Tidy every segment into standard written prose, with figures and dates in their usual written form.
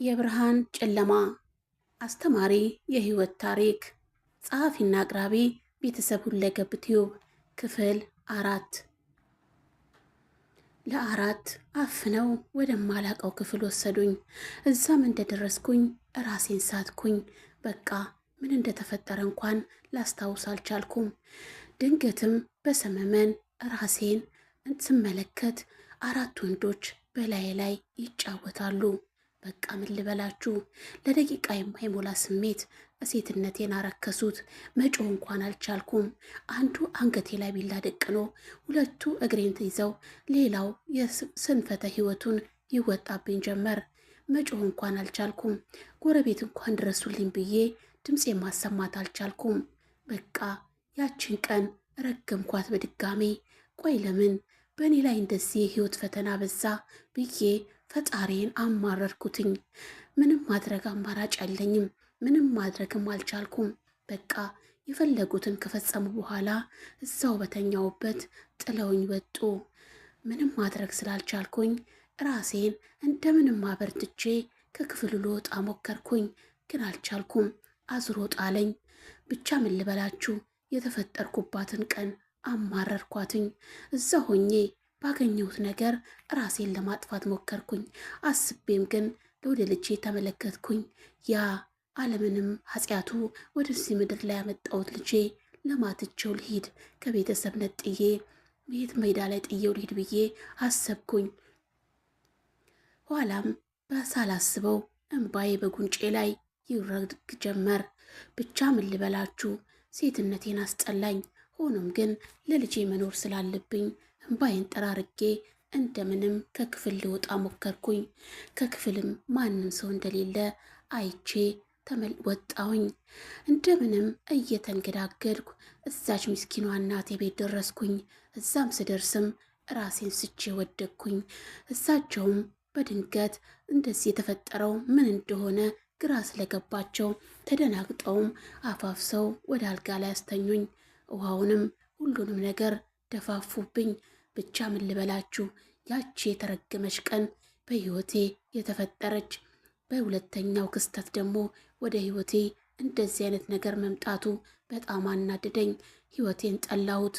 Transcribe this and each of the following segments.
የብርሃን ጨለማ አስተማሪ የህይወት ታሪክ ጸሐፊና አቅራቢ ቤተሰብ ሁለገብ ቲዩብ ክፍል 4 ለአራት አፍነው ወደማላቀው ክፍል ወሰዱኝ። እዛም እንደደረስኩኝ ራሴን ሳትኩኝ። በቃ ምን እንደተፈጠረ እንኳን ላስታውስ አልቻልኩም። ድንገትም በሰመመን ራሴን ስመለከት 4 ወንዶች በላዬ ላይ ይጫወታሉ። በቃ ምን ልበላችሁ፣ ለደቂቃ የማይሞላ ስሜት ሴትነቴን አረከሱት። መጮህ እንኳን አልቻልኩም። አንዱ አንገቴ ላይ ቢላ ደቅኖ፣ ሁለቱ እግሬን ይዘው፣ ሌላው የስንፈተ ህይወቱን ይወጣብኝ ጀመር። መጮህ እንኳን አልቻልኩም። ጎረቤት እንኳን ድረሱልኝ ብዬ ድምፄ ማሰማት አልቻልኩም። በቃ ያችን ቀን ረገምኳት በድጋሜ። ቆይ ለምን በእኔ ላይ እንደዚህ የህይወት ፈተና በዛ ብዬ ፈጣሪን አማረርኩትኝ። ምንም ማድረግ አማራጭ የለኝም። ምንም ማድረግም አልቻልኩም። በቃ የፈለጉትን ከፈጸሙ በኋላ እዛው በተኛውበት ጥለውኝ ወጡ። ምንም ማድረግ ስላልቻልኩኝ ራሴን እንደምንም አበርትቼ ከክፍሉ ልወጣ ሞከርኩኝ፣ ግን አልቻልኩም። አዝሮ ጣለኝ። ብቻ ምን ልበላችሁ፣ የተፈጠርኩባትን ቀን አማረርኳትኝ። እዛ ሆኜ ባገኘሁት ነገር ራሴን ለማጥፋት ሞከርኩኝ። አስቤም ግን ለወደ ልጄ ተመለከትኩኝ። ያ ዓለምንም ኃጢአቱ ወደዚህ ምድር ላይ ያመጣሁት ልጄ ለማትቸው ልሂድ፣ ከቤተሰብ ነጥዬ ቤት ሜዳ ላይ ጥዬው ልሂድ ብዬ አሰብኩኝ። ኋላም በሳላስበው እንባዬ በጉንጬ ላይ ይረግግ ጀመር። ብቻ ምን ልበላችሁ፣ ሴትነቴን አስጠላኝ። ሆኖም ግን ለልጄ መኖር ስላለብኝ እንባዬን ጠራርጌ እንደምንም ከክፍል ልወጣ ሞከርኩኝ። ከክፍልም ማንም ሰው እንደሌለ አይቼ ወጣሁኝ። እንደምንም እየተንገዳገድኩ እዛች ምስኪኗ እናቴ ቤት ደረስኩኝ። እዛም ስደርስም ራሴን ስቼ ወደቅኩኝ። እሳቸውም በድንገት እንደዚህ የተፈጠረው ምን እንደሆነ ግራ ስለገባቸው ተደናግጠውም አፋፍሰው ወደ አልጋ ላይ አስተኙኝ። ውሃውንም ሁሉንም ነገር ደፋፉብኝ። ብቻ ምን ልበላችሁ፣ ያቺ የተረገመች ቀን በህይወቴ የተፈጠረች። በሁለተኛው ክስተት ደግሞ ወደ ህይወቴ እንደዚህ አይነት ነገር መምጣቱ በጣም አናደደኝ። ህይወቴን ጠላሁት።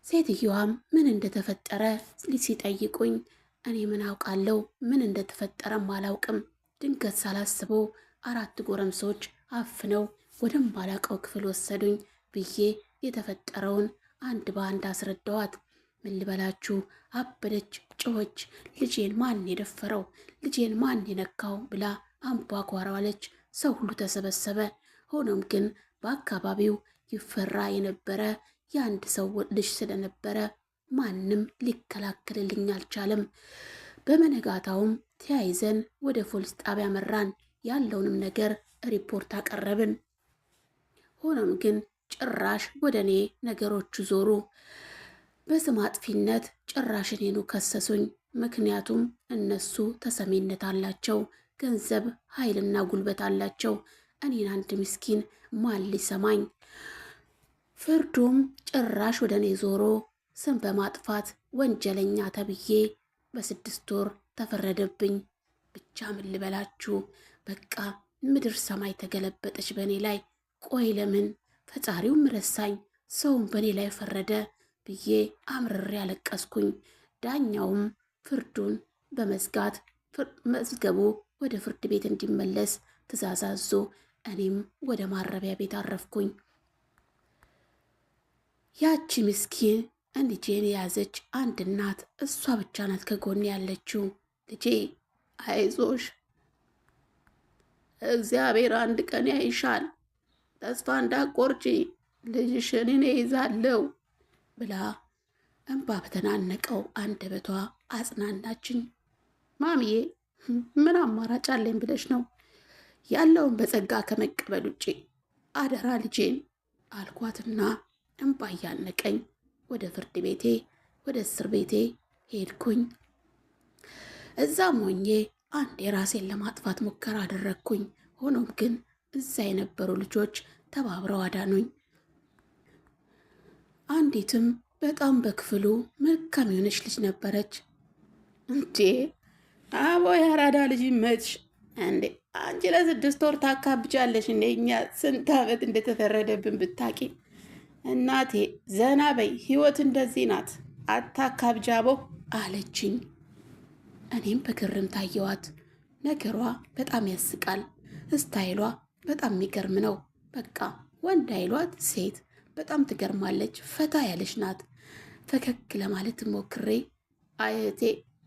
ሴትዮዋም ምን እንደተፈጠረ ሲጠይቁኝ እኔ ምን አውቃለሁ፣ ምን እንደተፈጠረም አላውቅም። ድንገት ሳላስበው 4 ጎረምሶች አፍነው ወደማላቀው ክፍል ወሰዱኝ ብዬ የተፈጠረውን አንድ በአንድ አስረዳዋት። ምን ልበላችሁ፣ አበደች፣ ጮኸች። ልጄን ማን የደፈረው? ልጄን ማን የነካው? ብላ አንቧጓራዋለች። ሰው ሁሉ ተሰበሰበ። ሆኖም ግን በአካባቢው ይፈራ የነበረ የአንድ ሰው ልጅ ስለነበረ ማንም ሊከላከልልኝ አልቻለም። በመነጋታውም ተያይዘን ወደ ፖሊስ ጣቢያ መራን። ያለውንም ነገር ሪፖርት አቀረብን። ሆኖም ግን ጭራሽ ወደ እኔ ነገሮቹ ዞሩ። በስም አጥፊነት ጭራሽ እኔኑ ከሰሱኝ። ምክንያቱም እነሱ ተሰሚነት አላቸው፣ ገንዘብ፣ ኃይልና ጉልበት አላቸው። እኔን አንድ ምስኪን ማን ሊሰማኝ? ፍርዱም ጭራሽ ወደ እኔ ዞሮ ስም በማጥፋት ወንጀለኛ ተብዬ በ6 ወር ተፈረደብኝ። ብቻ ምን ልበላችሁ፣ በቃ ምድር ሰማይ ተገለበጠች በእኔ ላይ። ቆይ ለምን ፈጣሪውም ረሳኝ፣ ሰውም በእኔ ላይ ፈረደ ብዬ አምርሬ ያለቀስኩኝ። ዳኛውም ፍርዱን በመዝጋት መዝገቡ ወደ ፍርድ ቤት እንዲመለስ ትዕዛዝ አዞ እኔም ወደ ማረቢያ ቤት አረፍኩኝ። ያቺ ምስኪን ልጄን የያዘች አንድ እናት እሷ ብቻ ናት ከጎን ያለችው። ልጄ አይዞሽ፣ እግዚአብሔር አንድ ቀን ያይሻል፣ ተስፋ እንዳትቆርጪ፣ ልጅሽን እኔ ይዛለሁ ብላ እንባ በተናነቀው አንደበቷ አጽናናችኝ። ማሚዬ ምን አማራጭ አለኝ ብለሽ ነው? ያለውን በጸጋ ከመቀበል ውጪ አደራ ልጄን አልኳትና እንባ እያነቀኝ ወደ ፍርድ ቤቴ ወደ እስር ቤቴ ሄድኩኝ። እዛም ሆኜ አንድ የራሴን ለማጥፋት ሙከራ አደረግኩኝ። ሆኖም ግን እዛ የነበሩ ልጆች ተባብረው አዳኑኝ። አንዲትም በጣም በክፍሉ መልካም የሆነች ልጅ ነበረች። እንዴ አቦ ያራዳ ልጅ መች እንዴ አንቺ ለ6 ወር ታካብጃለሽ እንዴ? እኛ ስንት ዓመት እንደተፈረደብን ብታቂ። እናቴ ዘና በይ፣ ህይወት እንደዚህ ናት፣ አታካብጃቦ አለችኝ። እኔም በግርም ታየዋት። ነገሯ በጣም ያስቃል። ስታይሏ በጣም የሚገርም ነው። በቃ ወንድ አይሏት ሴት በጣም ትገርማለች። ፈታ ያለች ናት። ፈገግ ለማለት ሞክሬ አየቴ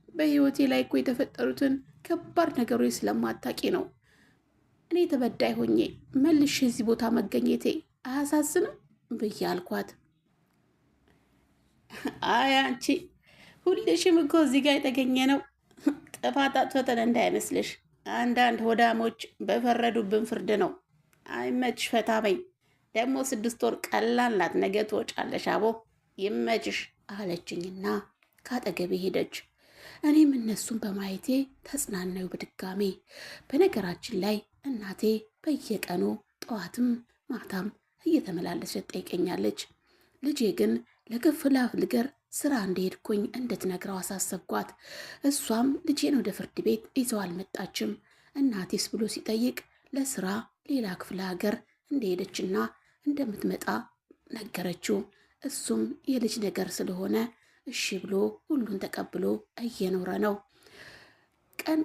በህይወቴ ላይ እኮ የተፈጠሩትን ከባድ ነገሮች ስለማታቂ ነው እኔ ተበዳይ ሆኜ መልሼ እዚህ ቦታ መገኘቴ አያሳዝንም ብዬ አልኳት። አይ አንቺ ሁልሽም እኮ እዚህ ጋር የተገኘ ነው ጥፋት አጥፍተን እንዳይመስልሽ። አንዳንድ ሆዳሞች በፈረዱብን ፍርድ ነው። አይመችሽ፣ ፈታ በይ። ደግሞ 6 ወር ቀላል ናት። ነገ ትወጫለሽ። አቦ ይመችሽ አለችኝና ካጠገቤ ሄደች። እኔም እነሱን በማየቴ ተጽናናዩ በድጋሜ። በነገራችን ላይ እናቴ በየቀኑ ጠዋትም ማታም እየተመላለሰች ትጠይቀኛለች። ልጄ ግን ለክፍለ ሀገር ስራ እንደሄድኩኝ እንድትነግረው አሳሰብኳት። እሷም ልጄን ወደ ፍርድ ቤት ይዘው አልመጣችም። እናቴስ ብሎ ሲጠይቅ ለስራ ሌላ ክፍለ ሀገር እንደሄደችና እንደምትመጣ ነገረችው። እሱም የልጅ ነገር ስለሆነ እሺ ብሎ ሁሉን ተቀብሎ እየኖረ ነው። ቀን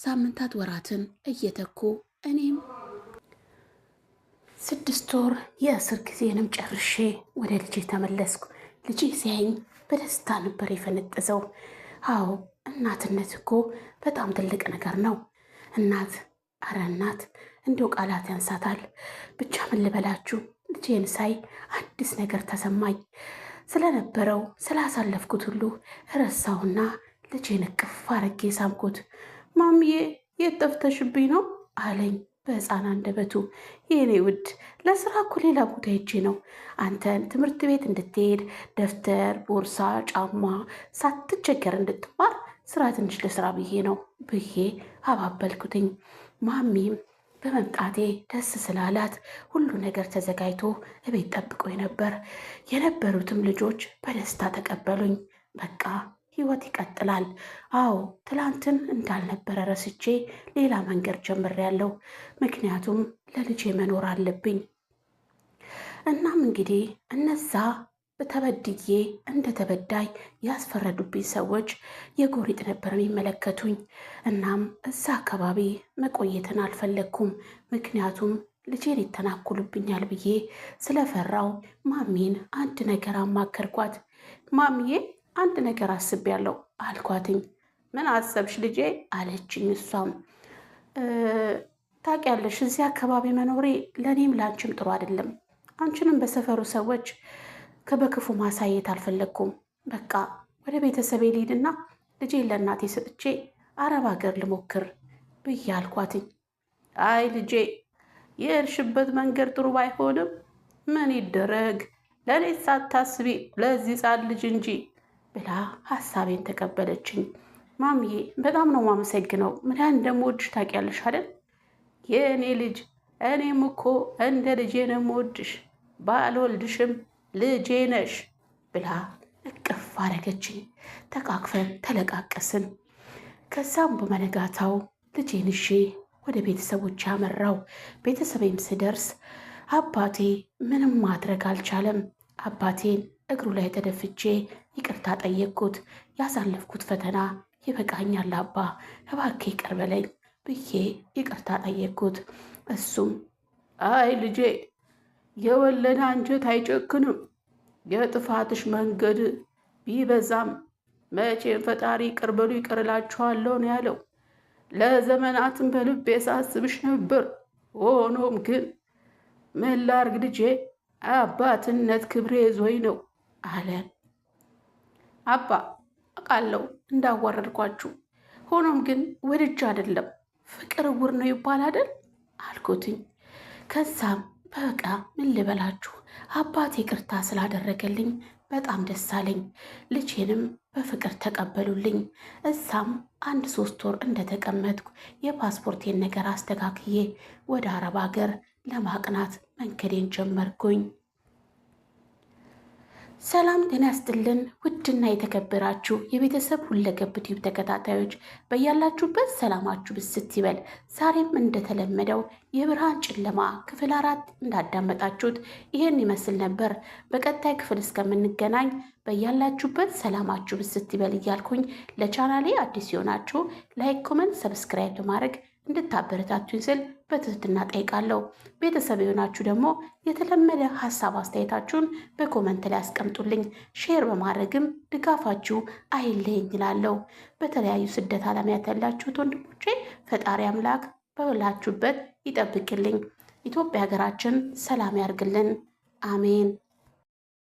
ሳምንታት ወራትን እየተኩ እኔም 6 ወር የእስር ጊዜንም ጨርሼ ወደ ልጄ ተመለስኩ። ልጄ ሲያየኝ በደስታ ነበር የፈነጠዘው። አዎ እናትነት እኮ በጣም ትልቅ ነገር ነው። እናት አረ እናት እንዲሁ ቃላት ያንሳታል። ብቻ ምን ልበላችሁ፣ ልጄን ሳይ አዲስ ነገር ተሰማኝ። ስለነበረው ስላሳለፍኩት ሁሉ ረሳሁና ልጄን እቅፍ አረጌ ሳምኩት። ማምዬ የት ጠፍተሽብኝ ነው አለኝ በሕፃን አንደበቱ። የኔ ውድ ለስራ እኮ ሌላ ቦታ ሄጄ ነው። አንተን ትምህርት ቤት እንድትሄድ ደብተር፣ ቦርሳ፣ ጫማ ሳትቸገር እንድትማር ስራ ትንሽ ለስራ ብዬ ነው ብዬ አባበልኩትኝ። ማሚም በመምጣቴ ደስ ስላላት ሁሉ ነገር ተዘጋጅቶ እቤት ጠብቆኝ ነበር። የነበሩትም ልጆች በደስታ ተቀበሉኝ። በቃ ህይወት ይቀጥላል። አዎ ትላንትን እንዳልነበረ ረስቼ ሌላ መንገድ ጀምሬያለሁ። ምክንያቱም ለልጄ መኖር አለብኝ። እናም እንግዲህ እነዛ ተበድዬ እንደ ተበዳይ ያስፈረዱብኝ ሰዎች የጎሪጥ ነበር የሚመለከቱኝ። እናም እዛ አካባቢ መቆየትን አልፈለግኩም። ምክንያቱም ልጄን ይተናኩሉብኛል ብዬ ስለፈራው ማሚን አንድ ነገር አማከርኳት። ማሚዬ አንድ ነገር አስቤያለሁ አልኳትኝ። ምን አሰብሽ ልጄ አለችኝ። እሷም ታውቂያለሽ እዚህ አካባቢ መኖሬ ለእኔም ለአንቺም ጥሩ አይደለም። አንቺንም በሰፈሩ ሰዎች በክፉ ማሳየት አልፈለግኩም። በቃ ወደ ቤተሰቤ ልሂድና ልጄን ለእናቴ ሰጥቼ አረብ ሀገር ልሞክር ብዬ አልኳትኝ። አይ ልጄ የሄድሽበት መንገድ ጥሩ ባይሆንም ምን ይደረግ ለእኔ ሳታስቢ ለዚህ ጻን ልጅ እንጂ ብላ ሀሳቤን ተቀበለችኝ። ማምዬ በጣም ነው ማመሰግነው። ምን ያህል እንደምወድሽ ታውቂያለሽ አይደል? የእኔ ልጅ እኔም እኮ እንደ ልጄ ነው የምወድሽ፣ ባልወልድሽም ልጄ ነሽ ብላ እቅፍ አረገችኝ። ተቃቅፈን ተለቃቀስን። ከዛም በመነጋታው ልጄን ይዤ ወደ ቤተሰቦች ያመራው። ቤተሰቤም ስደርስ አባቴ ምንም ማድረግ አልቻለም። አባቴን እግሩ ላይ ተደፍቼ ይቅርታ ጠየቅኩት። ያሳለፍኩት ፈተና ይበቃኛል አባ እባክህ ይቅር በለኝ ብዬ ይቅርታ ጠየቅኩት። እሱም አይ ልጄ የወለደ አንጀት አይጨክንም፣ የጥፋትሽ መንገድ ቢበዛም መቼም ፈጣሪ ይቅር በሉ ይቅር እላችኋለሁ ነው ያለው። ለዘመናትም በልቤ ሳስብሽ ነበር። ሆኖም ግን ምን ላድርግ ልጄ አባትነት ክብሬ ይዞኝ ነው አለ። አባ አውቃለሁ እንዳዋረድኳችሁ፣ ሆኖም ግን ወድጄ አይደለም ፍቅር እውር ነው ይባል አይደል አልኩትኝ። ከዛም በቃ ምን ልበላችሁ አባቴ ይቅርታ ስላደረገልኝ በጣም ደስ አለኝ። ልጄንም በፍቅር ተቀበሉልኝ። እዛም 1-3 ወር እንደተቀመጥኩ የፓስፖርቴን ነገር አስተካክዬ ወደ አረብ ሀገር ለማቅናት መንገዴን ጀመርኩኝ። ሰላም ጤና ያስጥልን። ውድና የተከበራችሁ የቤተሰብ ሁለገብ ቲዩብ ተከታታዮች በያላችሁበት ሰላማችሁ ብስት ይበል። ዛሬም እንደተለመደው የብርሃን ጨለማ ክፍል 4 እንዳዳመጣችሁት ይህን ይመስል ነበር። በቀጣይ ክፍል እስከምንገናኝ በያላችሁበት ሰላማችሁ ብስት ይበል እያልኩኝ ለቻናሌ አዲስ የሆናችሁ ላይክ፣ ኮመንት፣ ሰብስክራይብ በማድረግ እንድታበረታቱኝ ስል በትህትና ጠይቃለሁ። ቤተሰብ የሆናችሁ ደግሞ የተለመደ ሀሳብ አስተያየታችሁን በኮመንት ላይ አስቀምጡልኝ። ሼር በማድረግም ድጋፋችሁ አይለየኝ እላለሁ። በተለያዩ ስደት ዓለማት ያላችሁት ወንድሞቼ ፈጣሪ አምላክ በሁላችሁበት ይጠብቅልኝ። ኢትዮጵያ ሀገራችን ሰላም ያርግልን። አሜን።